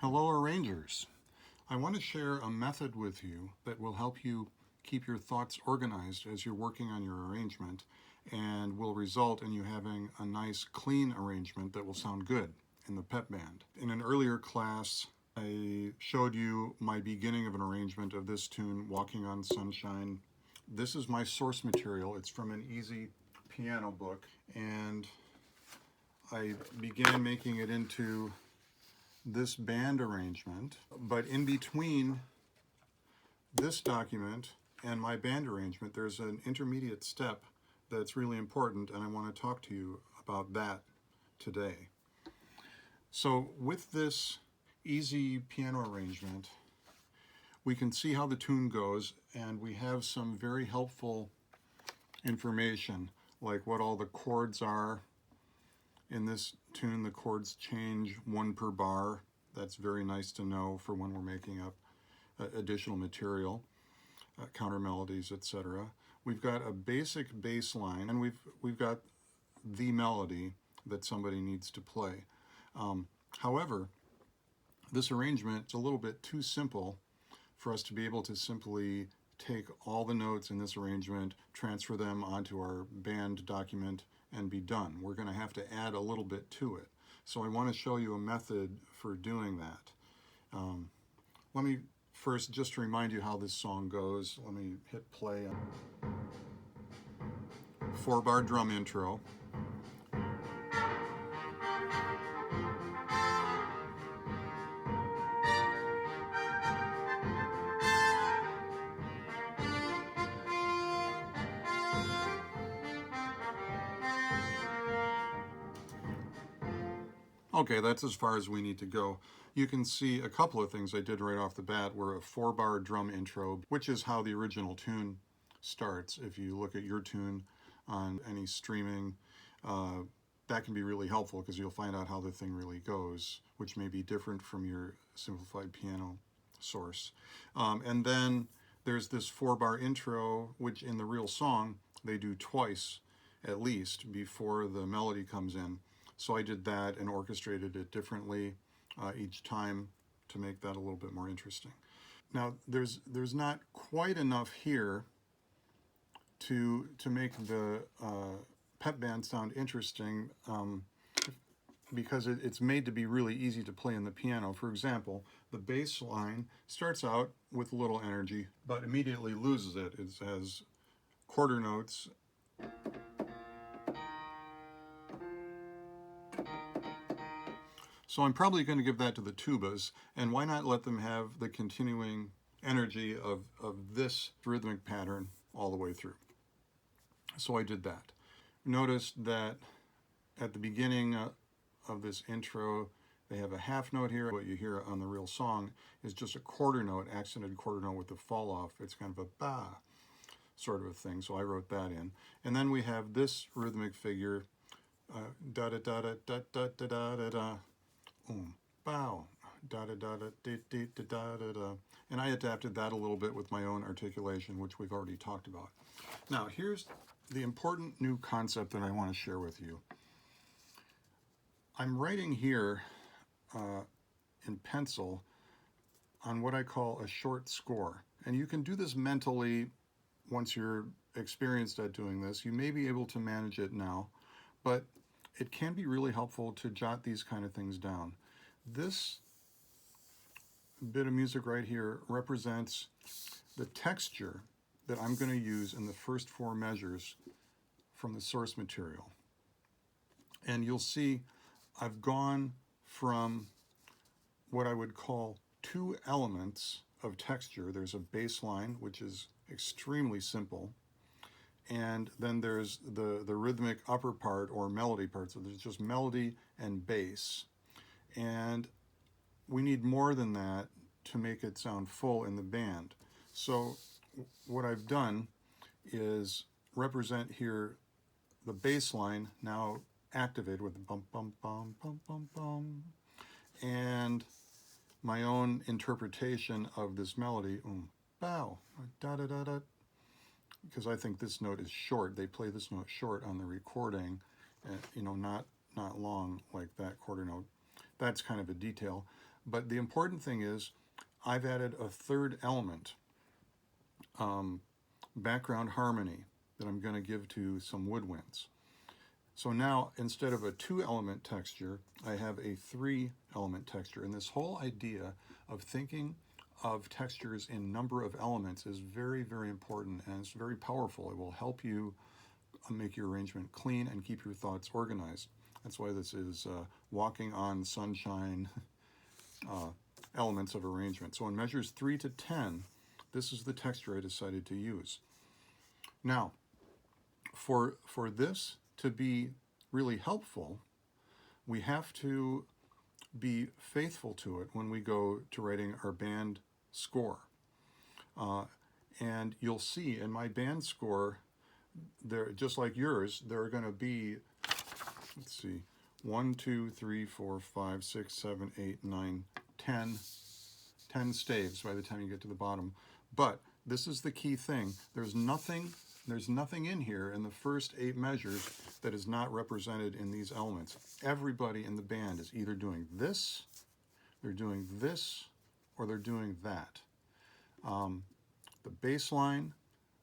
Hello arrangers. I want to share a method with you that will help you keep your thoughts organized as you're working on your arrangement and will result in you having a nice clean arrangement that will sound good in the Pep Band. In an earlier class, I showed you my beginning of an arrangement of this tune, Walking on Sunshine. This is my source material. It's from an easy piano book, and I began making it into this band arrangement, but in between this document and my band arrangement, there's an intermediate step that's really important, and I want to talk to you about that today. So with this easy piano arrangement, we can see how the tune goes, and we have some very helpful information, like what all the chords are. In this tune, the chords change 1 per bar. That's very nice to know for when we're making up additional material, counter melodies, etc. We've got a basic bass line, and we've got the melody that somebody needs to play. However, this arrangement is a little bit too simple for us to be able to simply take all the notes in this arrangement, transfer them onto our band document, and be done. We're going to have to add a little bit to it. So I want to show you a method for doing that. Let me first just remind you how this song goes. Let me hit play. 4-bar drum intro. Okay, that's as far as we need to go. You can see a couple of things I did right off the bat were a 4-bar drum intro, which is how the original tune starts. If you look at your tune on any streaming, that can be really helpful because you'll find out how the thing really goes, which may be different from your simplified piano source. And then there's this 4-bar intro, which in the real song they do twice at least before the melody comes in. So I did that and orchestrated it differently each time to make that a little bit more interesting. Now, there's not quite enough here to make the Pep Band sound interesting because it's made to be really easy to play in the piano. For example, the bass line starts out with a little energy, but immediately loses it. It has quarter notes. So I'm probably going to give that to the tubas, and why not let them have the continuing energy of this rhythmic pattern all the way through. So I did that. Notice that at the beginning of this intro, they have a half note here. What you hear on the real song is just a quarter note, accented quarter note with the fall off. It's kind of a ba sort of a thing, so I wrote that in. And then we have this rhythmic figure, da da da da da da da da da. Bow, da da da da da da da da da, and I adapted that a little bit with my own articulation, which we've already talked about. Now, here's the important new concept that I want to share with you. I'm writing here in pencil on what I call a short score, and you can do this mentally once you're experienced at doing this. You may be able to manage it now, but it can be really helpful to jot these kind of things down. This bit of music right here represents the texture that I'm going to use in the first 4 measures from the source material. And you'll see I've gone from what I would call 2 elements of texture. There's a bass line, which is extremely simple, and then there's the rhythmic upper part or melody part. So there's just melody and bass. And we need more than that to make it sound full in the band. So what I've done is represent here the bass line now activated with the bum bum bum bum bum bum, and my own interpretation of this melody, bow, da da da da, because I think this note is short. They play this note short on the recording, not long like that quarter note. That's kind of a detail. But the important thing is I've added a third element, background harmony, that I'm going to give to some woodwinds. So now, instead of a 2-element texture, I have a 3-element texture. And this whole idea of thinking of textures in number of elements is very, very important, and it's very powerful. It will help you make your arrangement clean and keep your thoughts organized. That's why this is walking on sunshine elements of arrangement. So in measures 3 to 10, this is the texture I decided to use. Now, for this to be really helpful, we have to be faithful to it when we go to writing our band score. And you'll see in my band score, there, just like yours, there are going to be, let's see, 1, 2, 3, 4, 5, 6, 7, 8, 9, 10 staves by the time you get to the bottom. But this is the key thing. There's nothing in here in the first 8 measures that is not represented in these elements. Everybody in the band is either doing this, they're doing this, or they're doing that. The bass line,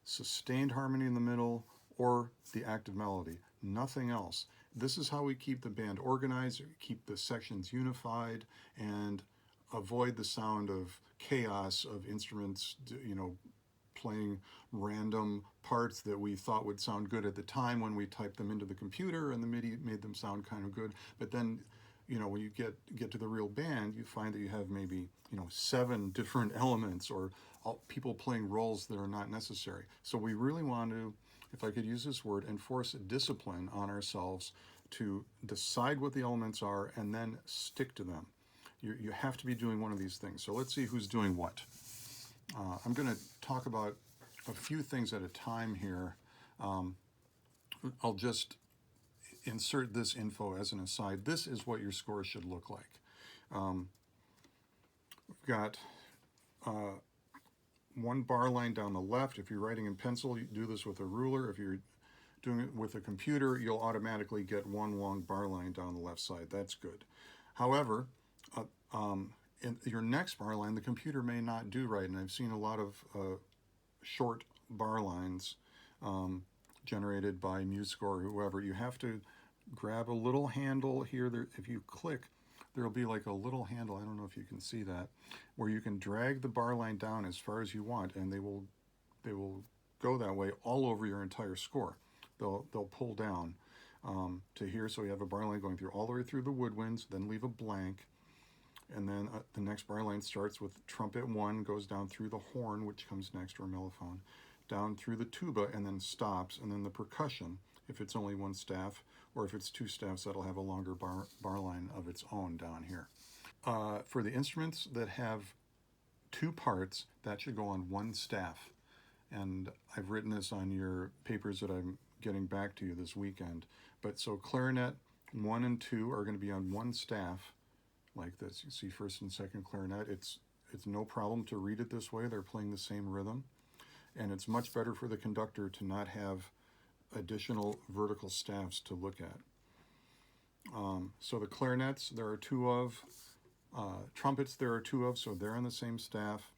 sustained harmony in the middle, or the active melody. Nothing else. This is how we keep the band organized, keep the sections unified, and avoid the sound of chaos of instruments, playing random parts that we thought would sound good at the time when we typed them into the computer, and the MIDI made them sound kind of good. But then, when you get to the real band, you find that you have maybe 7 different elements, or people playing roles that are not necessary. So we really want to, if I could use this word, enforce a discipline on ourselves to decide what the elements are and then stick to them. You have to be doing one of these things. So let's see who's doing what. I'm going to talk about a few things at a time here. I'll just insert this info as an aside. This is what your score should look like. We've got one bar line down the left. If you're writing in pencil, you do this with a ruler. If you're doing it with a computer, you'll automatically get one long bar line down the left side. That's good. However, in your next bar line, the computer may not do right, and I've seen a lot of short bar lines generated by MuseScore or whoever. You have to grab a little handle here. If you click, there'll be like a little handle, I don't know if you can see that, where you can drag the bar line down as far as you want, and they will go that way all over your entire score. They'll pull down to here, so you have a bar line going through all the way through the woodwinds, then leave a blank, and then the next bar line starts with trumpet 1, goes down through the horn, which comes next, or mellophone, down through the tuba, and then stops, and then the percussion, if it's only 1 staff, or if it's 2 staffs, that'll have a longer bar line of its own down here. For the instruments that have 2 parts, that should go on 1 staff. And I've written this on your papers that I'm getting back to you this weekend. But so clarinet 1 and 2 are going to be on 1 staff, like this. You see first and second clarinet. It's no problem to read it this way. They're playing the same rhythm. And it's much better for the conductor to not have additional vertical staffs to look at. So the clarinets, there are 2 of. Trumpets, there are 2 of, so they're on the same staff.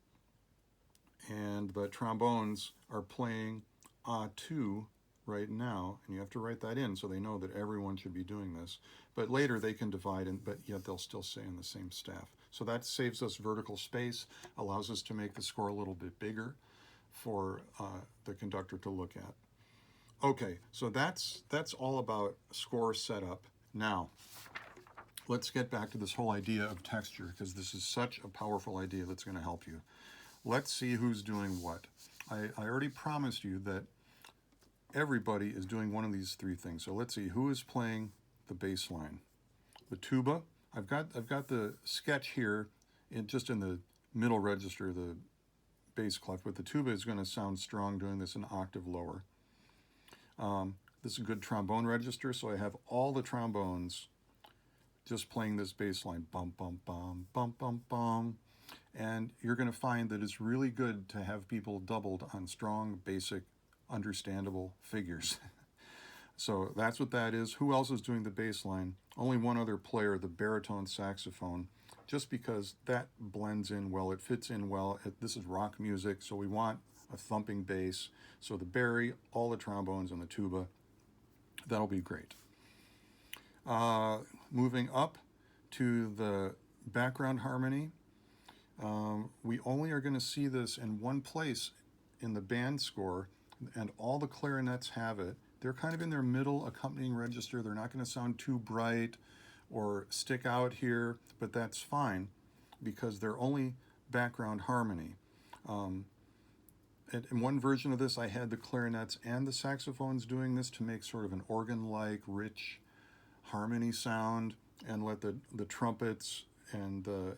And the trombones are playing A2 right now, and you have to write that in so they know that everyone should be doing this. But later they can divide, but yet they'll still stay in the same staff. So that saves us vertical space, allows us to make the score a little bit bigger for the conductor to look at. Okay, so that's all about score setup. Now, let's get back to this whole idea of texture, because this is such a powerful idea that's going to help you. Let's see who's doing what. I already promised you that everybody is doing one of these 3 things. So let's see who is playing the bass line. The tuba. I've got the sketch here just in the middle register, the bass clef, but the tuba is going to sound strong doing this an octave lower. This is a good trombone register, so I have all the trombones just playing this bass line, bum, bum, bum, bum, bum, bum. And you're going to find that it's really good to have people doubled on strong, basic, understandable figures. So that's what that is. Who else is doing the bass line? Only one other player, the baritone saxophone, just because that blends in well. It fits in well. This is rock music, so we want a thumping bass. So the bari, all the trombones, and the tuba, that'll be great. Moving up to the background harmony, we only are going to see this in one place in the band score, and all the clarinets have it. They're kind of in their middle accompanying register. They're not going to sound too bright or stick out here, but that's fine because they're only background harmony. In one version of this, I had the clarinets and the saxophones doing this to make sort of an organ-like, rich harmony sound, and let the trumpets and the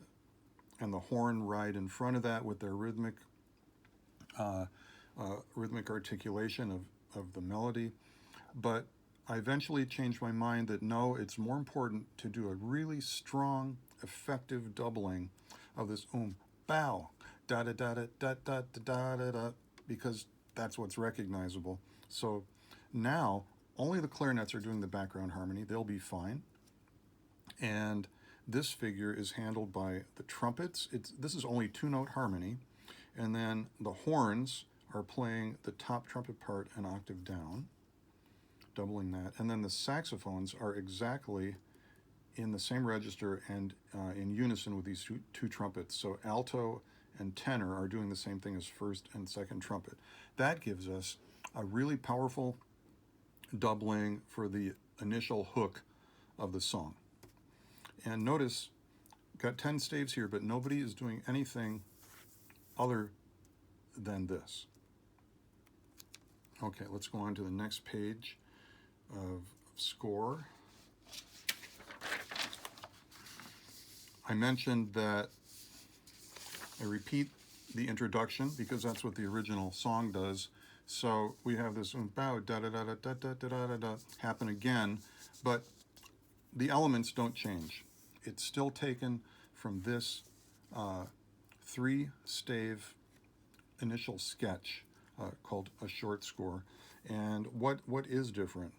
horn ride in front of that with their rhythmic articulation of the melody. But I eventually changed my mind that no, it's more important to do a really strong, effective doubling of this bow, da da da da da da da da da, because that's what's recognizable. So now only the clarinets are doing the background harmony. They'll be fine. And this figure is handled by the trumpets. This is only two-note harmony. And then the horns are playing the top trumpet part an octave down, doubling that. And then the saxophones are exactly in the same register and in unison with these two trumpets. So alto and tenor are doing the same thing as first and second trumpet. That gives us a really powerful doubling for the initial hook of the song. And notice, got 10 staves here, but nobody is doing anything other than this. Okay, let's go on to the next page of score. I mentioned that I repeat the introduction because that's what the original song does. So we have this bow da da da da da da da da da happen again, but the elements don't change. It's still taken from this three-stave initial sketch called a short score. And what is different?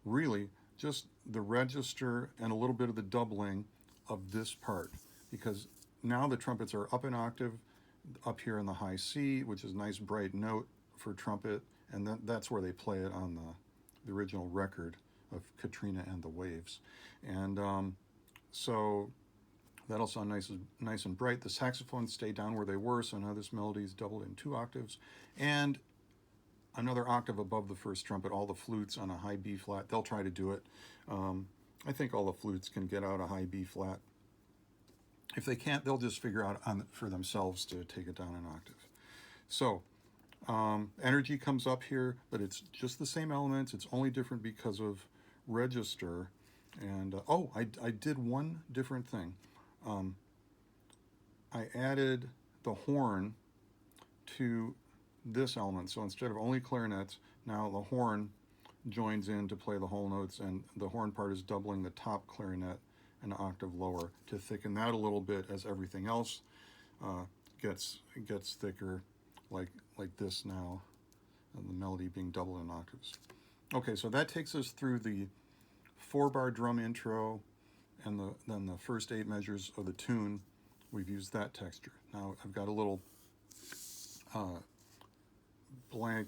Really, just the register and a little bit of the doubling of this part, because now the trumpets are up an octave, up here in the high C, which is a nice bright note for trumpet, and that's where they play it on the original record of Katrina and the Waves. And so that'll sound nice and bright. The saxophones stay down where they were, so now this melody is doubled in 2 octaves. And another octave above the first trumpet, all the flutes on a high B flat. They'll try to do it. I think all the flutes can get out a high B flat. If they can't, they'll just figure out for themselves to take it down an octave. So energy comes up here, but it's just the same elements. It's only different because of register. And I did one different thing. I added the horn to this element. So instead of only clarinets, now the horn joins in to play the whole notes, and the horn part is doubling the top clarinet an octave lower to thicken that a little bit as everything else gets thicker, like this now, and the melody being doubled in octaves. Okay, so that takes us through the 4-bar drum intro and then the first 8 measures of the tune. We've used that texture. Now I've got a little blank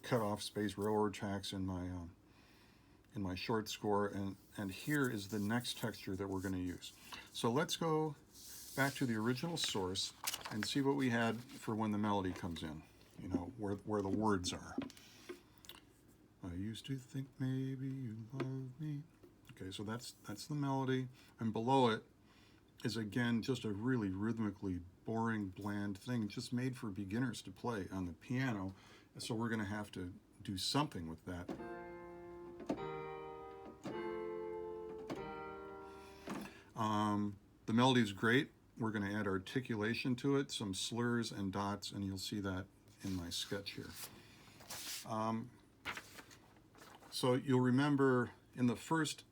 cut-off space, railroad tracks in my short score, and here is the next texture that we're going to use. So let's go back to the original source and see what we had for when the melody comes in, you know, where the words are. I used to think maybe you loved me. Okay, so that's the melody, and below it is again just a really rhythmically boring, bland thing, just made for beginners to play on the piano. So we're going to have to do something with that. The melody is great. We're going to add articulation to it, some slurs and dots, and you'll see that in my sketch here. So you'll remember in the first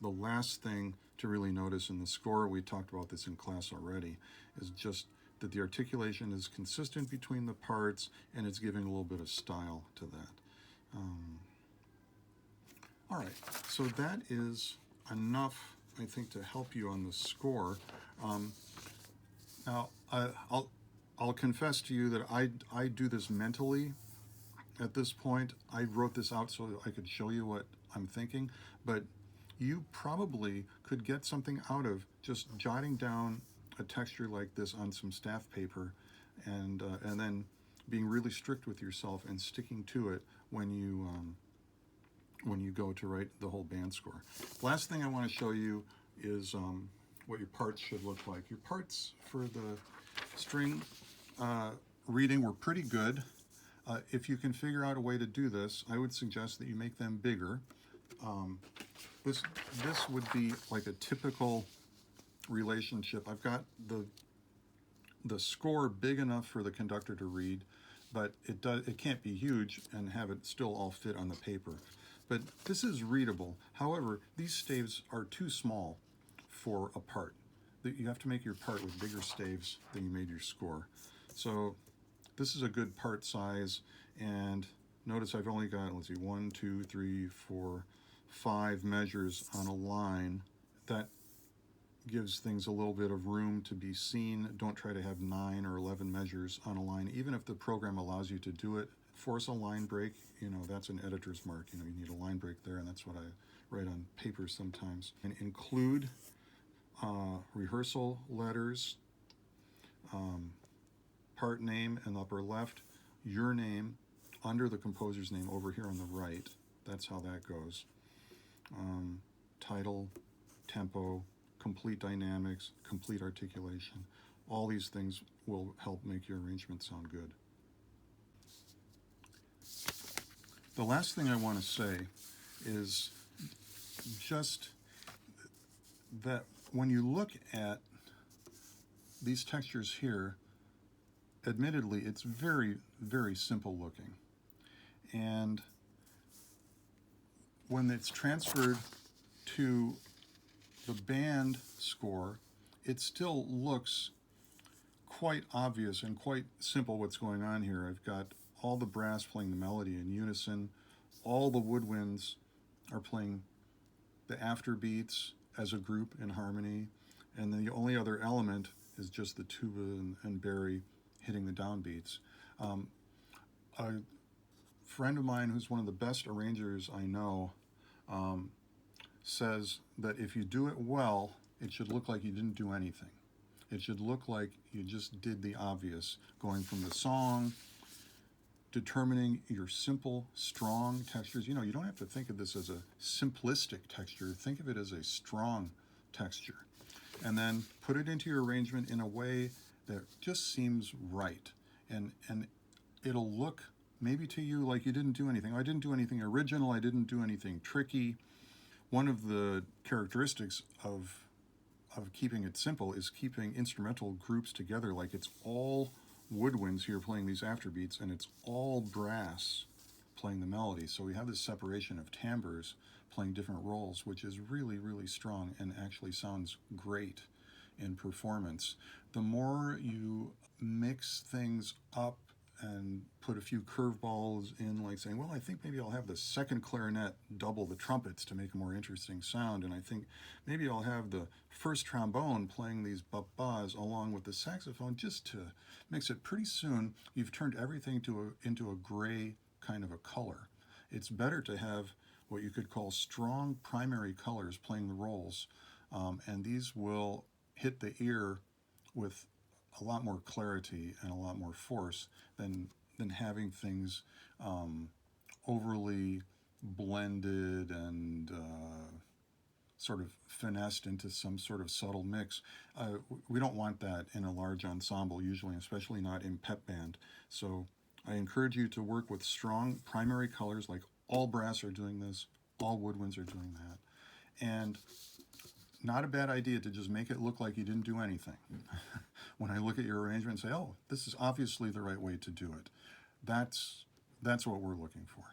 The last thing to really notice in the score, we talked about this in class already, is just that the articulation is consistent between the parts and it's giving a little bit of style to that. All right, so that is enough, I think, to help you on the score. Now, I'll confess to you that I do this mentally at this point. I wrote this out so I could show you what I'm thinking, but you probably could get something out of just jotting down a texture like this on some staff paper and then being really strict with yourself and sticking to it when you go to write the whole band score. Last thing I want to show you is what your parts should look like. Your parts for the string reading were pretty good. If you can figure out a way to do this, I would suggest that you make them bigger. This would be like a typical relationship. I've got the score big enough for the conductor to read, but it can't be huge and have it still all fit on the paper. But this is readable. However, these staves are too small for a part. You have to make your part with bigger staves than you made your score. So this is a good part size, and notice I've only got, let's see, 1, 2, 3, 4, 5 measures on a line. That gives things a little bit of room to be seen. Don't try to have 9 or 11 measures on a line, even if the program allows you to do it. Force a line break, that's an editor's mark. You need a line break there, and that's what I write on paper sometimes. And include rehearsal letters, part name in the upper left, your name under the composer's name over here on the right. That's how that goes. Title, tempo, complete dynamics, complete articulation. All these things will help make your arrangement sound good. The last thing I want to say is just that when you look at these textures here, admittedly, it's very, very simple looking. And when it's transferred to the band score, it still looks quite obvious and quite simple what's going on here. I've got all the brass playing the melody in unison. All the woodwinds are playing the afterbeats as a group in harmony. And then the only other element is just the tuba and Barry hitting the downbeats. A friend of mine who's one of the best arrangers I know says that if you do it well, it should look like you didn't do anything. It should look like you just did the obvious, going from the song, determining your simple, strong textures. You don't have to think of this as a simplistic texture. Think of it as a strong texture. And then put it into your arrangement in a way that just seems right. And it'll look maybe to you like you didn't do anything. I didn't do anything original. I didn't do anything tricky. One of the characteristics of keeping it simple is keeping instrumental groups together, like it's all woodwinds here playing these afterbeats and it's all brass playing the melody. So we have this separation of timbres playing different roles, which is really, really strong and actually sounds great in performance. The more you mix things up and put a few curveballs in, like saying, well, I think maybe I'll have the second clarinet double the trumpets to make a more interesting sound, and I think maybe I'll have the first trombone playing these ba-bas along with the saxophone just to mix it. Pretty soon, you've turned everything into a gray kind of a color. It's better to have what you could call strong primary colors playing the roles, and these will hit the ear with a lot more clarity and a lot more force than having things overly blended and sort of finessed into some sort of subtle mix. We don't want that in a large ensemble usually, especially not in pep band. So I encourage you to work with strong primary colors, like all brass are doing this, all woodwinds are doing that. And not a bad idea to just make it look like you didn't do anything. When I look at your arrangement and say, oh, this is obviously the right way to do it. That's what we're looking for.